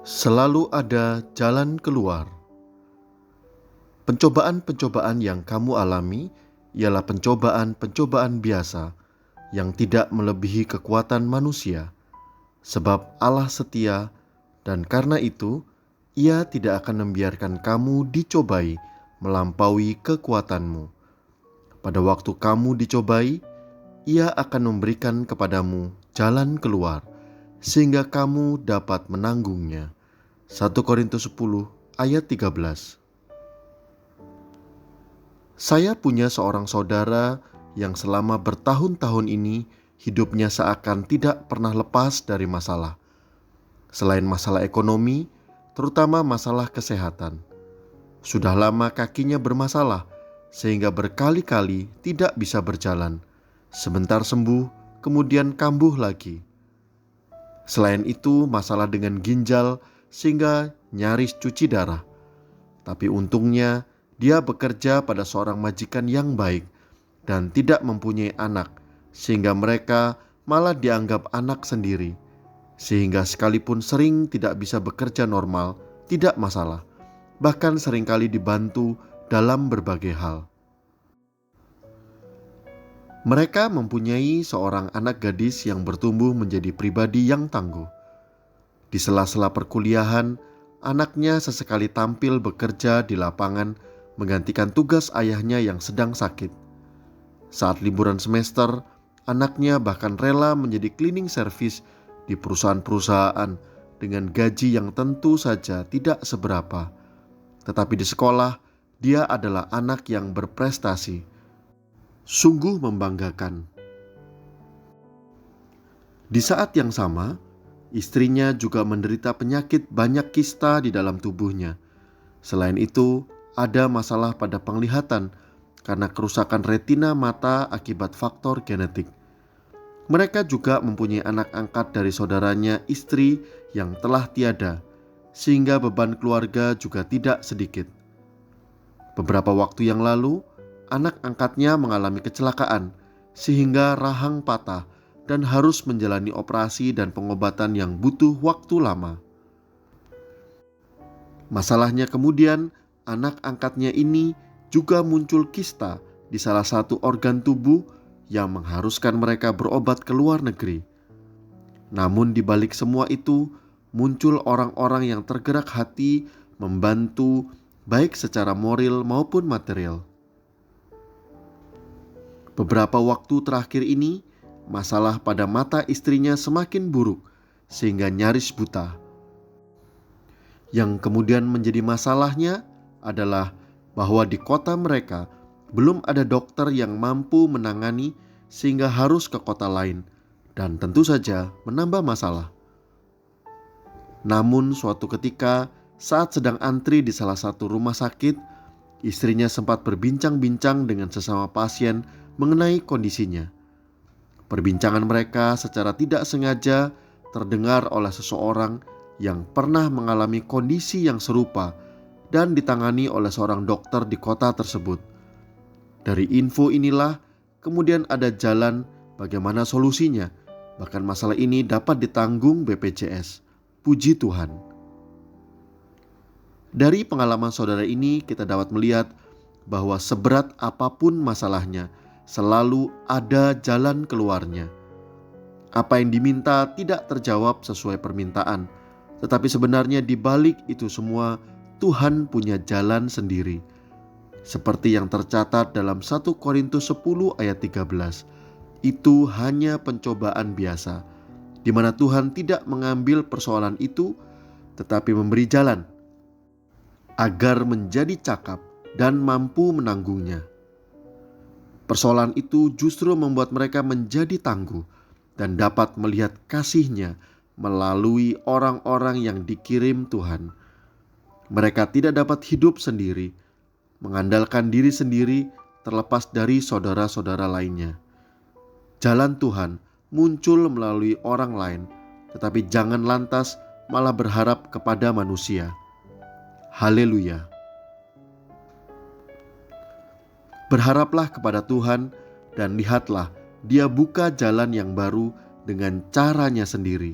Selalu ada jalan keluar. Pencobaan-pencobaan yang kamu alami ialah pencobaan-pencobaan biasa yang tidak melebihi kekuatan manusia, sebab Allah setia dan karena itu Ia tidak akan membiarkan kamu dicobai melampaui kekuatanmu. Pada waktu kamu dicobai, Ia akan memberikan kepadamu jalan keluar sehingga kamu dapat menanggungnya. 1 Korintus 10 ayat 13. Saya punya seorang saudara yang selama bertahun-tahun ini hidupnya seakan tidak pernah lepas dari masalah. Selain masalah ekonomi, terutama masalah kesehatan. Sudah lama kakinya bermasalah sehingga berkali-kali tidak bisa berjalan. Sebentar sembuh, kemudian kambuh lagi. Selain itu, masalah dengan ginjal sehingga nyaris cuci darah. Tapi untungnya dia bekerja pada seorang majikan yang baik dan tidak mempunyai anak, sehingga mereka malah dianggap anak sendiri. Sehingga sekalipun sering tidak bisa bekerja normal, tidak masalah. Bahkan seringkali dibantu dalam berbagai hal. Mereka mempunyai seorang anak gadis yang bertumbuh menjadi pribadi yang tangguh. Di sela-sela perkuliahan, anaknya sesekali tampil bekerja di lapangan menggantikan tugas ayahnya yang sedang sakit. Saat liburan semester, anaknya bahkan rela menjadi cleaning service di perusahaan-perusahaan dengan gaji yang tentu saja tidak seberapa. Tetapi di sekolah, dia adalah anak yang berprestasi. Sungguh membanggakan. Di saat yang sama, istrinya juga menderita penyakit banyak kista di dalam tubuhnya. Selain itu, ada masalah pada penglihatan karena kerusakan retina mata akibat faktor genetik. Mereka juga mempunyai anak angkat dari saudaranya istri yang telah tiada, sehingga beban keluarga juga tidak sedikit. Beberapa waktu yang lalu, anak angkatnya mengalami kecelakaan sehingga rahang patah dan harus menjalani operasi dan pengobatan yang butuh waktu lama. Masalahnya kemudian, anak angkatnya ini juga muncul kista di salah satu organ tubuh yang mengharuskan mereka berobat ke luar negeri. Namun di balik semua itu, muncul orang-orang yang tergerak hati membantu baik secara moral maupun material. Beberapa waktu terakhir ini, masalah pada mata istrinya semakin buruk sehingga nyaris buta. Yang kemudian menjadi masalahnya adalah bahwa di kota mereka belum ada dokter yang mampu menangani sehingga harus ke kota lain dan tentu saja menambah masalah. Namun suatu ketika saat sedang antri di salah satu rumah sakit, istrinya sempat berbincang-bincang dengan sesama pasien mengenai kondisinya. Perbincangan mereka secara tidak sengaja terdengar oleh seseorang yang pernah mengalami kondisi yang serupa dan ditangani oleh seorang dokter di kota tersebut. Dari info inilah kemudian ada jalan bagaimana solusinya. Bahkan masalah ini dapat ditanggung BPJS. Puji Tuhan. Dari pengalaman saudara ini kita dapat melihat bahwa seberat apapun masalahnya, selalu ada jalan keluarnya. Apa yang diminta tidak terjawab sesuai permintaan, tetapi sebenarnya di balik itu semua Tuhan punya jalan sendiri. Seperti yang tercatat dalam 1 Korintus 10 ayat 13. Itu hanya pencobaan biasa, di mana Tuhan tidak mengambil persoalan itu, tetapi memberi jalan agar menjadi cakap dan mampu menanggungnya. Persoalan itu justru membuat mereka menjadi tangguh dan dapat melihat kasih-Nya melalui orang-orang yang dikirim Tuhan. Mereka tidak dapat hidup sendiri, mengandalkan diri sendiri terlepas dari saudara-saudara lainnya. Jalan Tuhan muncul melalui orang lain, tetapi jangan lantas malah berharap kepada manusia. Haleluya. Berharaplah kepada Tuhan dan lihatlah Dia buka jalan yang baru dengan caranya sendiri.